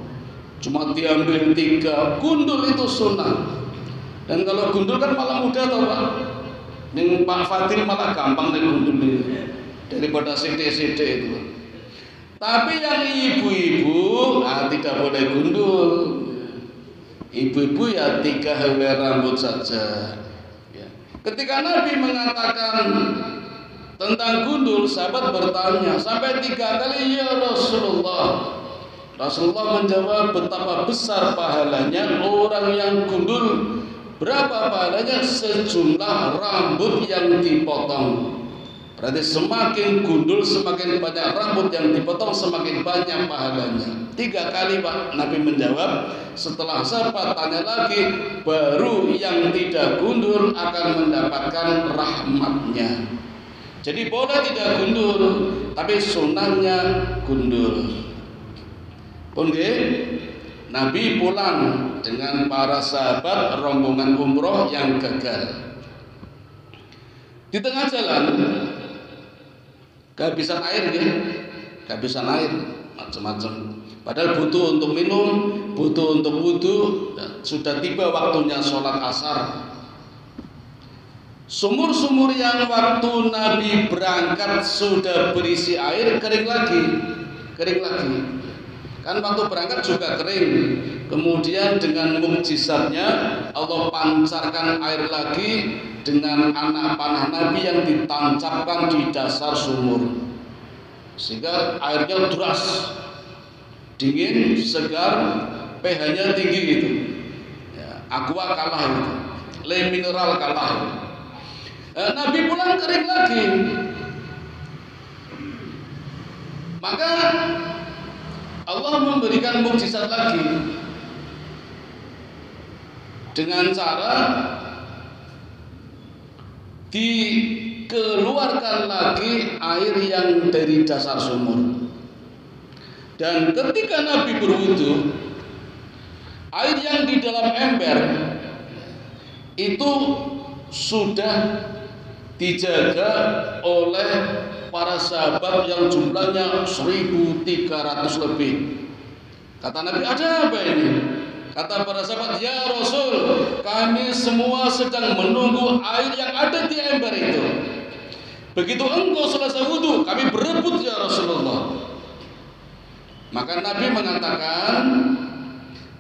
cuma diambil 3. Gundul itu sunnah. Dan kalau gundul kan malah mudah tau Pak. Ning Pak Fadil malah gampang nih gundul itu daripada sithik-sithik itu. Tapi yang ibu-ibu tidak boleh gundul. Ibu-ibu ya 3 helai rambut saja ya. Ketika Nabi mengatakan tentang gundul, sahabat bertanya sampai 3 kali, ya Rasulullah. Rasulullah menjawab, betapa besar pahalanya orang yang gundul. Berapa pahalanya? Sejumlah rambut yang dipotong. Berarti semakin gundul, semakin banyak rambut yang dipotong, semakin banyak pahalanya. 3 kali Pak Nabi menjawab. Setelah sahabat tanya lagi, baru yang tidak gundul akan mendapatkan rahmatnya. Jadi boleh tidak gundul, tapi sunnahnya gundul. Pun Nabi pulang dengan para sahabat rombongan umroh yang gagal. Di tengah jalan kehabisan air ya, kehabisan air macam-macam. Padahal butuh untuk minum, butuh untuk wudhu. Sudah tiba waktunya sholat asar. Sumur-sumur yang waktu Nabi berangkat sudah berisi air, kering lagi, kering lagi. Kan waktu berangkat juga kering. Kemudian dengan mukjizatnya Allah pancarkan air lagi dengan anak panah Nabi yang ditancapkan di dasar sumur, sehingga airnya deras, dingin, segar, pH-nya tinggi gitu. Ya, aqua kalah itu, le mineral kalah. Nabi pulang kering lagi. Maka Allah memberikan mukjizat lagi dengan cara dikeluarkan lagi air yang dari dasar sumur. Dan ketika Nabi berwudu, air yang di dalam ember itu sudah dijaga oleh para sahabat yang jumlahnya 1.300 lebih. Kata Nabi, ada apa ini? Kata para sahabat, ya Rasul, kami semua sedang menunggu air yang ada di ember itu. Begitu engkau selesai wudu, kami berebut ya Rasulullah. Maka Nabi mengatakan,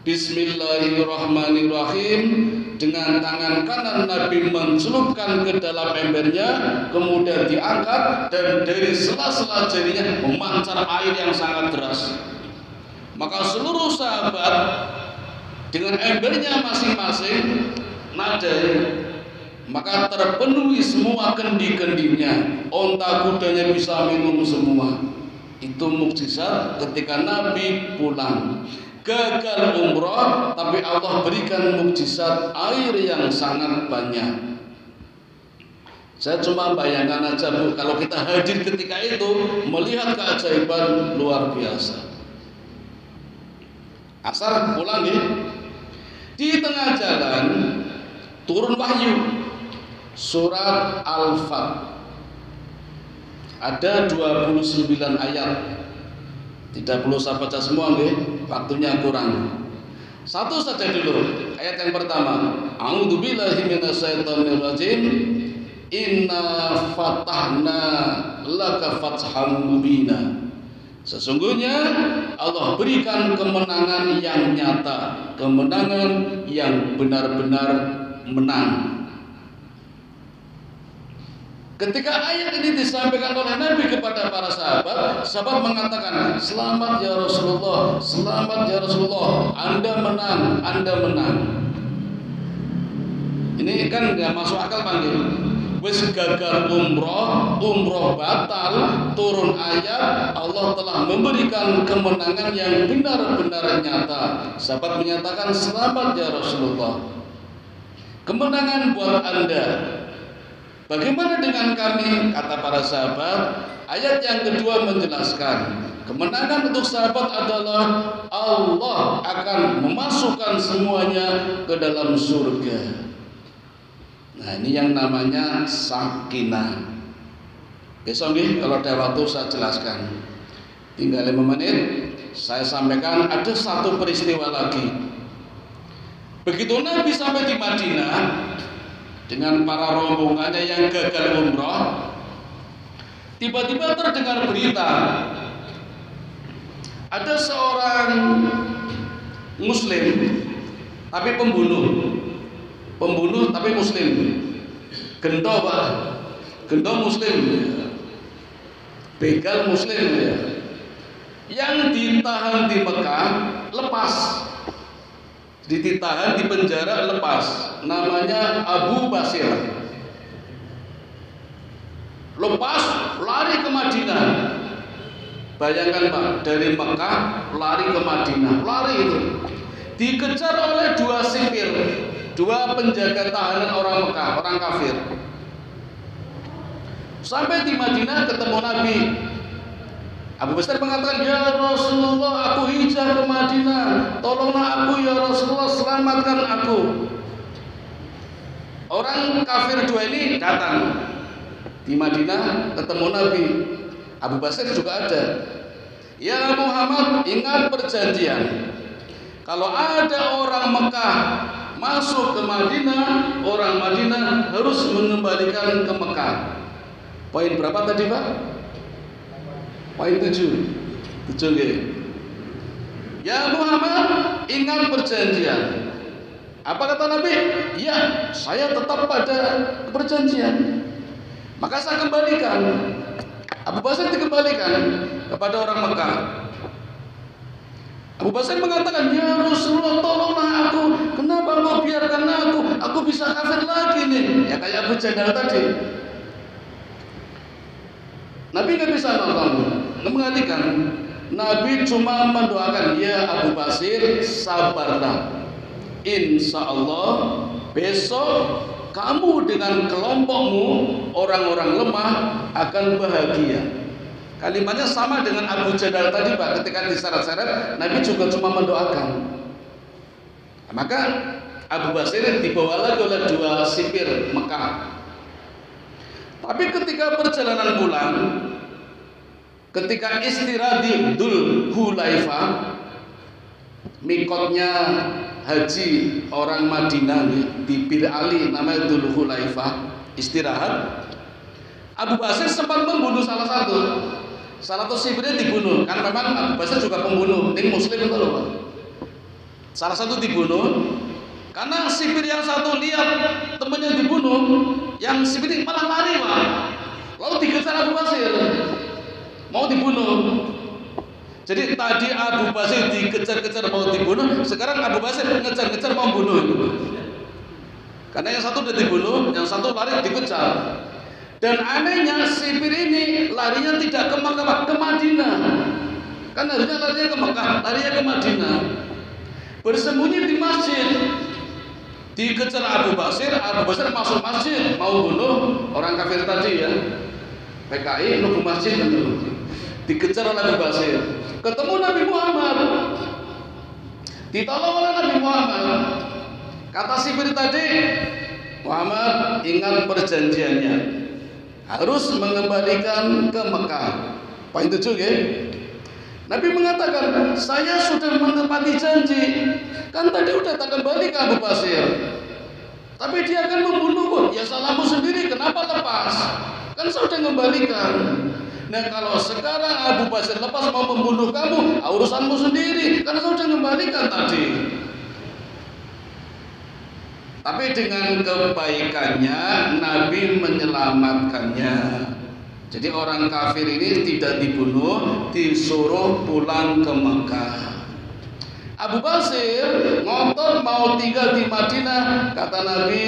Bismillahirrahmanirrahim. Dengan tangan kanan Nabi mencelupkan ke dalam embernya, kemudian diangkat, dan dari sela-sela jarinya memancar air yang sangat deras. Maka seluruh sahabat dengan embernya masing-masing nadai, maka terpenuhi semua kendi-kendinya, onta kudanya bisa minum semua. Itu mukjizat ketika Nabi pulang. Gagal umroh, tapi Allah berikan mukjizat air yang sangat banyak. Saya cuma bayangkan aja Bu, kalau kita hadir ketika itu, melihat keajaiban luar biasa. Asar pulang ya. Di tengah jalan turun wahyu, surat Al-Fat. Ada 29 ayat. Tidak perlu saya baca semua nggih, waktunya kurang. Satu saja dulu, ayat yang pertama. A'udzubillahi minasyaitonirrajim. Inna fatahna laka fatham mubina. Sesungguhnya Allah berikan kemenangan yang nyata, kemenangan yang benar-benar menang. Ketika ayat ini disampaikan oleh Nabi kepada para sahabat, sahabat mengatakan, "Selamat ya Rasulullah, selamat ya Rasulullah, Anda menang, Anda menang." Ini kan nggak masuk akal panggil. Wis gagal umroh batal, turun ayat, Allah telah memberikan kemenangan yang benar-benar nyata. Sahabat menyatakan, "Selamat ya Rasulullah, kemenangan buat Anda." Bagaimana dengan kami? Kata para sahabat. Ayat yang kedua menjelaskan, kemenangan untuk sahabat adalah Allah akan memasukkan semuanya ke dalam surga. Nah, ini yang namanya sakinah. Besok nih kalau ada waktu saya jelaskan. Tinggal 5 menit, saya sampaikan ada satu peristiwa lagi. Begitu Nabi sampai di Madinah dengan para rombongannya yang gagal umroh, tiba-tiba terdengar berita ada seorang muslim tapi pembunuh tapi muslim, gento Pak, gento muslim, begal muslim ya, yang ditahan di Mekah lepas, ditahan di penjara lepas, namanya Abu Basir. Lepas lari ke Madinah. Bayangkan Pak, dari Mekah lari ke Madinah, lari itu dikejar oleh dua sipir, dua penjaga tahanan orang Mekah, orang kafir. Sampai di Madinah ketemu Nabi. Abu Basir mengatakan, "Ya Rasulullah, aku hijrah ke Madinah, tolonglah aku ya Rasulullah, selamatkan aku." Orang kafir dua ini datang di Madinah ketemu Nabi. Abu Basir juga ada. "Ya Muhammad, ingat perjanjian. Kalau ada orang Mekah masuk ke Madinah, orang Madinah harus mengembalikan ke Mekah." Poin berapa tadi Pak? Poin 7. "Ya Muhammad, ingat perjanjian." Apa kata Nabi? "Ya, saya tetap pada perjanjian." Maka saya kembalikan. Abu Basir dikembalikan kepada orang Mekah. Abu Basir mengatakan, "Ya Rasulullah, tolonglah aku. Kenapa kau biarkan aku? Aku bisa kafir lagi nih." Ya kayak Abu Jahal tadi. Nabi nggak bisa nolong, mengalihkan. Nabi cuma mendoakan, "Ya Abu Basir, sabarlah. Insya Allah besok kamu dengan kelompokmu orang-orang lemah akan bahagia." Kalimatnya sama dengan Abu Jahal tadi Pak, ketika diseret-seret Nabi juga cuma mendoakan. Maka Abu Basir dibawa lagi oleh dua sipir Mekah. Tapi ketika perjalanan pulang, ketika istirahat di Dzul Hulaifah, mikotnya haji orang Madinah di Bir Ali, namanya Dzul Hulaifah, istirahat, Abu Basir sempat membunuh salah satu sipirnya dibunuh. Kan memang Abu Basir juga pembunuh, ini muslim itu loh Pak. Salah satu dibunuh karena sipir yang satu lihat temannya dibunuh, yang sipir ini malah lari Pak. Lalu dikejar Abu Basir, mau dibunuh. Jadi tadi Abu Basir dikejar-kejar mau dibunuh, sekarang Abu Basir ngejar-ngejar mau bunuh. Karena yang satu udah dibunuh, yang satu lari dikejar. Dan anehnya sipir ini larinya tidak ke Mekah, ke Madinah. Kan harusnya larinya ke Mekah, larinya ke Madinah. Bersembunyi di masjid. Dikejar Abu Basir masuk masjid mau bunuh orang kafir tadi ya. PKI nunggu masjid tentu. Dikejar oleh Abu Basir. Ketemu Nabi Muhammad. Ditolong oleh Nabi Muhammad. Kata sipir tadi, "Muhammad, ingat perjanjiannya. Harus mengembalikan ke Mekah." Poin 7 ya. Nabi mengatakan, "Saya sudah menepati janji. Kan tadi udah tak kembali ke Abu Basir. Tapi dia akan membunuhku." "Ya salahmu sendiri, kenapa lepas? Kan saya sudah mengembalikan." Nah kalau sekarang Abu Basir lepas mau membunuh kamu, urusanmu sendiri, karena kau sudah kembalikan tadi. Tapi dengan kebaikannya Nabi menyelamatkannya. Jadi orang kafir ini tidak dibunuh, disuruh pulang ke Mekah. Abu Basir ngotot mau tinggal di Madinah. Kata Nabi,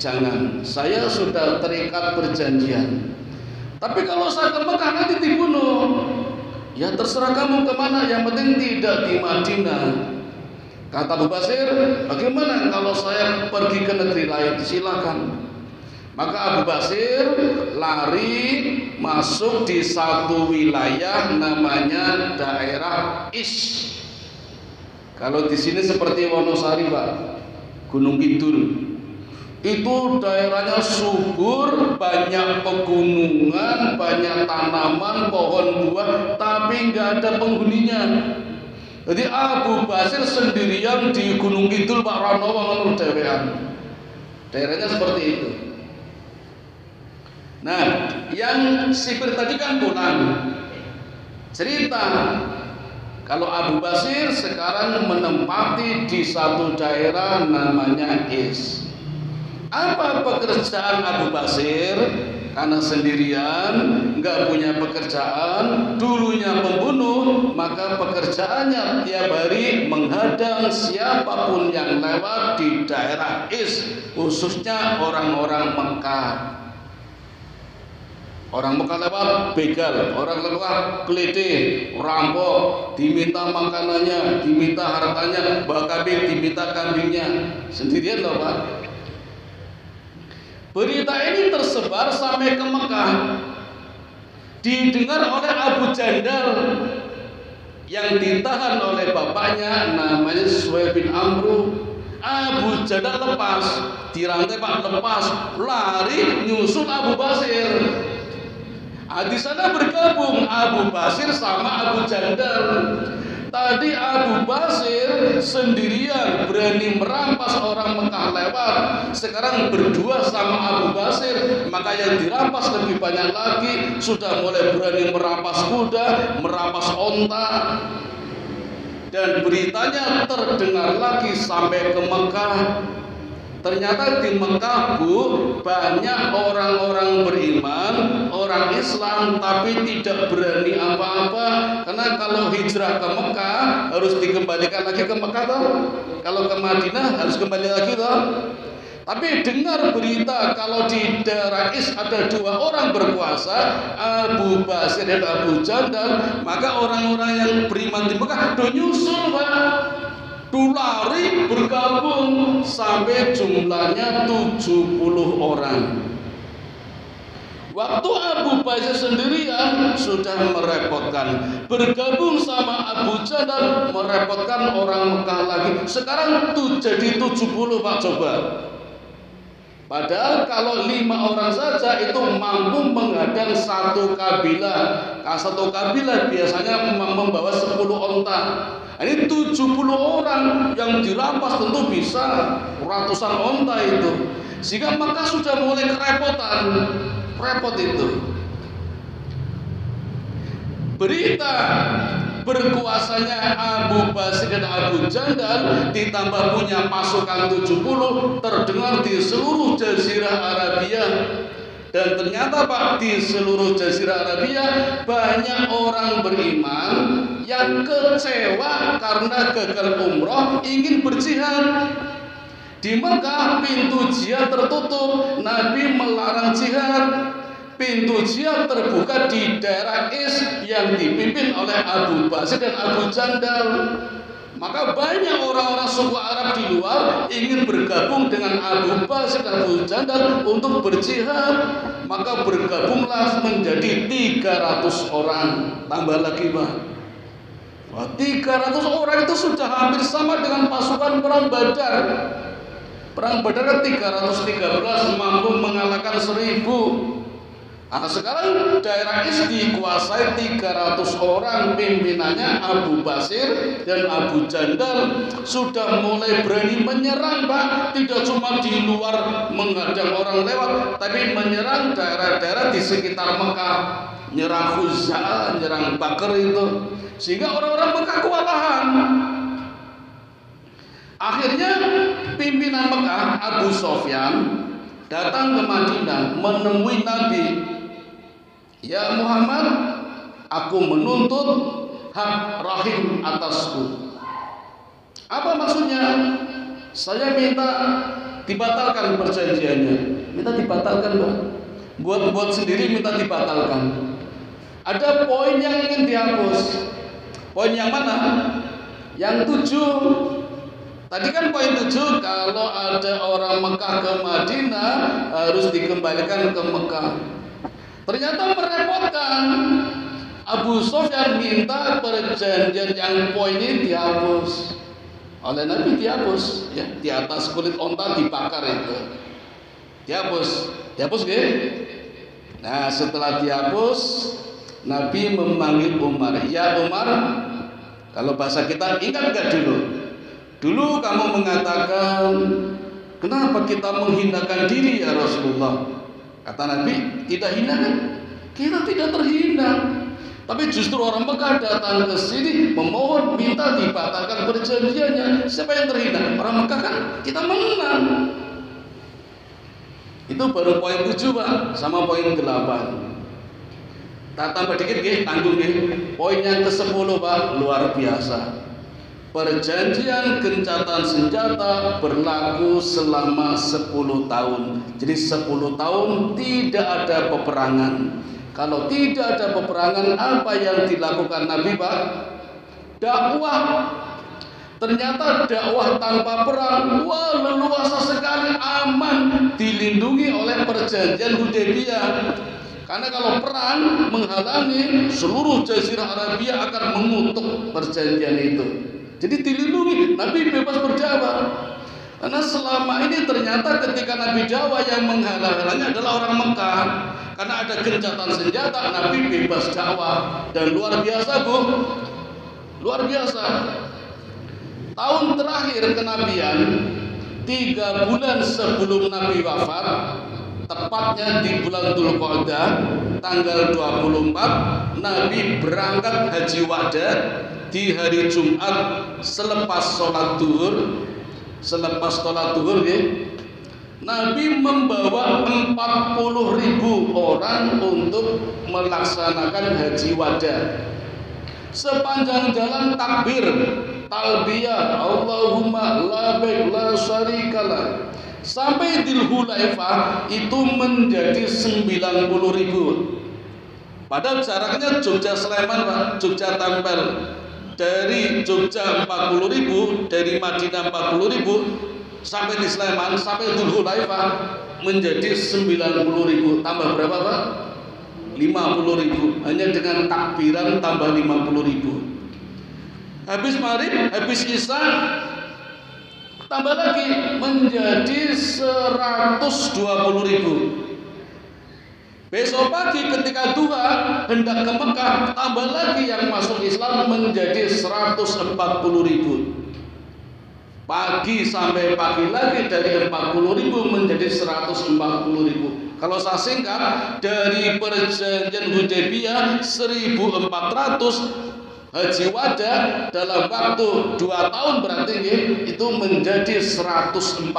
jangan, saya sudah terikat perjanjian. Tapi kalau saya ke Mekah nanti dibunuh. Ya terserah kamu kemana, yang penting tidak di Madinah. Kata Abu Basir, bagaimana kalau saya pergi ke negeri lain? Silakan. Maka Abu Basir lari masuk di satu wilayah namanya daerah Is. Kalau di sini seperti Wonosari, Pak, Gunung Kidul. Itu daerahnya subur, banyak pegunungan, banyak tanaman, pohon buah, tapi nggak ada penghuninya. Jadi Abu Basir sendirian di Gunung Kidul, Pak Ranowo menurut dewean. Daerahnya seperti itu. Nah, yang sipir tadi kan pulang. Cerita kalau Abu Basir sekarang menempati di satu daerah namanya Is. Apa pekerjaan Abu Basir? Karena sendirian, nggak punya pekerjaan, dulunya pembunuh, maka pekerjaannya tiap hari menghadang siapapun yang lewat di daerah Is, khususnya orang-orang Mekah. Orang Mekah lewat begal, orang lewat keliti, rampok, diminta makanannya, diminta hartanya, bahkan diminta kambingnya, sendirian loh Pak. Berita ini tersebar sampai ke Mekah, didengar oleh Abu Jandal yang ditahan oleh bapaknya namanya Suhaib bin Amru. Abu Jandal lepas, dirantai Pak, lepas, lari nyusul Abu Basir. Di sana bergabung Abu Basir sama Abu Jandal. Tadi Abu Basir sendirian berani merampas orang Mekah lewat. Sekarang berdua sama Abu Basir, maka yang dirampas lebih banyak lagi. Sudah mulai berani merampas kuda, merampas onta. Dan beritanya terdengar lagi sampai ke Mekah. Ternyata di Mekah, Bu, banyak orang-orang beriman, orang Islam, tapi tidak berani apa-apa. Karena kalau hijrah ke Mekah harus dikembalikan lagi ke Mekah toh. Kalau ke Madinah harus kembali lagi toh. Tapi dengar berita kalau di daerah Is ada dua orang berkuasa, Abu Basir dan Abu Jandal, maka orang-orang yang beriman di Mekah nyusul, Pak. Lari bergabung sampai jumlahnya 70 orang. Waktu Abu Basir sendirian sudah merepotkan, bergabung sama Abu Jandal merepotkan orang Mekah lagi. Sekarang jadi 70 Pak, coba. Padahal kalau 5 orang saja itu mampu menghadang satu kabilah. Satu kabilah biasanya membawa 10 onta. Ini 70 orang yang dirampas tentu bisa ratusan onta itu. Sehingga Mekah sudah mulai kerepotan. Repot itu. Berita berkuasanya Abu Basir dan Abu Jandal ditambah punya pasukan 70 terdengar di seluruh Jazirah Arabia. Dan ternyata Pak, di seluruh Jazirah Arabia banyak orang beriman yang kecewa karena gagal umroh ingin berjihad. Di Mekah pintu jihad tertutup, Nabi melarang jihad. Pintu jihad terbuka di daerah Is yang dipimpin oleh Abu Basir dan Abu Jandal. Maka banyak orang-orang suku Arab di luar ingin bergabung dengan Abu Basir dan Abu Jandal untuk berjihad. Maka bergabunglah menjadi 300 orang. Tambah lagi Pak, 300 orang itu sudah hampir sama dengan pasukan perang Badar. Perang Badar 313 mampu mengalahkan 1000. Nah, sekarang daerah Is dikuasai 300 orang, pimpinannya Abu Basir dan Abu Jandal. Sudah mulai berani menyerang, Pak. Tidak cuma di luar menghadang orang lewat, tapi menyerang daerah-daerah di sekitar Mekah. Nyerang Khuza'ah, nyerang Bakr itu, sehingga orang-orang Mekah kewalahan. Akhirnya pimpinan Mekah Abu Sofyan datang ke Madinah menemui Nabi. Ya Muhammad, aku menuntut hak rahim atasku. Apa maksudnya? Saya minta dibatalkan perjanjiannya. Minta dibatalkan, Pak. Buat sendiri minta dibatalkan. Ada poin yang ingin dihapus. Poin yang mana? Yang 7. Tadi kan poin 7, kalau ada orang Mekah ke Madinah harus dikembalikan ke Mekah. Ternyata merepotkan. Abu Sofyan minta perjanjian yang poin ini dihapus. Oleh Nabi dihapus, ya, di atas kulit onta dibakar itu. Dihapus gitu. Nah, setelah dihapus, Nabi memanggil Umar. Ya Umar, kalau bahasa kita, ingat gak dulu kamu mengatakan, kenapa kita menghinakan diri ya Rasulullah? Kata Nabi, tidak hina kan? Kita tidak terhina. Tapi justru orang Mekah datang ke sini memohon, minta dibatalkan perjanjiannya. Siapa yang terhina? Orang Mekah kan? Kita menang. Itu baru poin 7, Pak, sama poin 8. Tambah dikit nggih, tanggung nggih. Poin yang ke-10, Pak, luar biasa. Perjanjian gencatan senjata berlaku selama 10 tahun. Jadi 10 tahun tidak ada peperangan. Kalau tidak ada peperangan, apa yang dilakukan Nabi, Pak? Dakwah. Ternyata dakwah tanpa perang, wah, leluasa sekali, aman, dilindungi oleh perjanjian Hudaybiyah. Karena kalau perang menghalangi, seluruh Jazirah Arabia akan mengutuk perjanjian itu. Jadi dilindungi, Nabi bebas berdakwah. Karena selama ini ternyata ketika Nabi dakwah yang menghalang-halangi adalah orang Mekah. Karena ada gencatan senjata, Nabi bebas dakwah. Dan luar biasa, Bu. Luar biasa. Tahun terakhir kenabian, 3 bulan sebelum Nabi wafat, tepatnya di bulan Dzulqa'dah, tanggal 24, Nabi berangkat haji wada di hari Jumat selepas sholat duhur. Nabi membawa 40.000 orang untuk melaksanakan haji wada. Sepanjang jalan takbir, talbiyah, Allahumma la baik la syarikalah. Sampai Dzul Hulaifah itu menjadi 90.000. Padahal jaraknya Jogja Sleman, Pak, Jogja Tempel. Dari Jogja 40.000, dari Madinah 40.000, sampai di Sleman, sampai Dzul Hulaifah menjadi 90.000. Tambah berapa, Pak? 50.000. Hanya dengan takbiran tambah 50.000. Habis maghrib, habis isya, tambah lagi menjadi 120.000. Besok pagi ketika duha hendak ke Mekah, tambah lagi yang masuk Islam menjadi 140.000. Pagi sampai pagi lagi dari 40.000 menjadi 140.000. Kalau saya singkat, dari perjanjian Hudaybiyah 1400 haji wada dalam waktu 2 tahun berarti itu menjadi 140.000.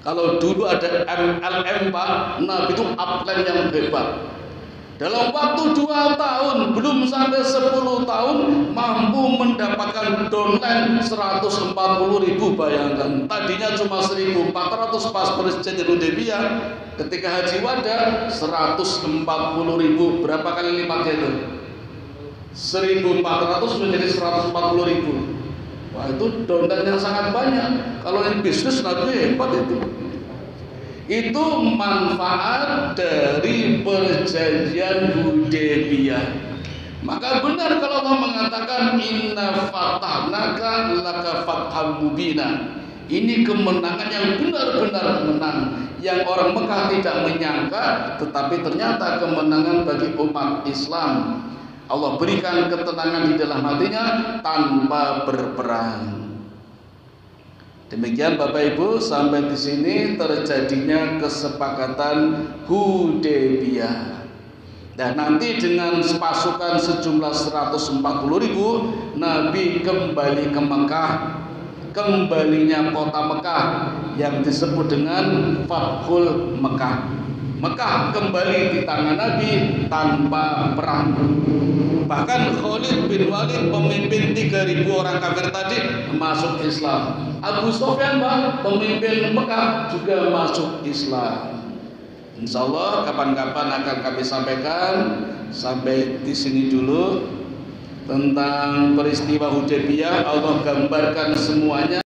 Kalau dulu ada MLM, Pak, Nabi itu upline yang hebat. Dalam waktu 2 tahun, belum sampai 10 tahun, mampu mendapatkan downline 140.000. Bayangkan, tadinya cuma 1.400 pas perjanjian Hudaybiyah. Ketika haji wada 140.000. Berapa kali lipatnya itu? 1.400 menjadi 140.000. Wah, itu downline yang sangat banyak. Kalau yang bisnis Nabi hebat itu. Itu manfaat dari perjanjian Hudaybiyah. Maka benar kalau Allah mengatakan inna fatahnaka laka fatham mubina. Ini kemenangan yang benar-benar menang, yang orang Mekah tidak menyangka, tetapi ternyata kemenangan bagi umat Islam. Allah berikan ketenangan di dalam hatinya tanpa berperang. Demikian Bapak Ibu, sampai di sini terjadinya kesepakatan Hudaybiyah. Dan nanti dengan pasukan sejumlah 140.000 Nabi kembali ke Mekah. Kembalinya kota Mekah yang disebut dengan Fathul Mekah. Mekah kembali di tangan Nabi tanpa perang. Bahkan Khalid bin Walid pemimpin 3.000 orang kafir tadi masuk Islam. Abu Sufyan pemimpin Mekah juga masuk Islam. Insya Allah kapan-kapan akan kami sampaikan. Sampai di sini dulu tentang peristiwa Hudaybiyah. Allah gambarkan semuanya.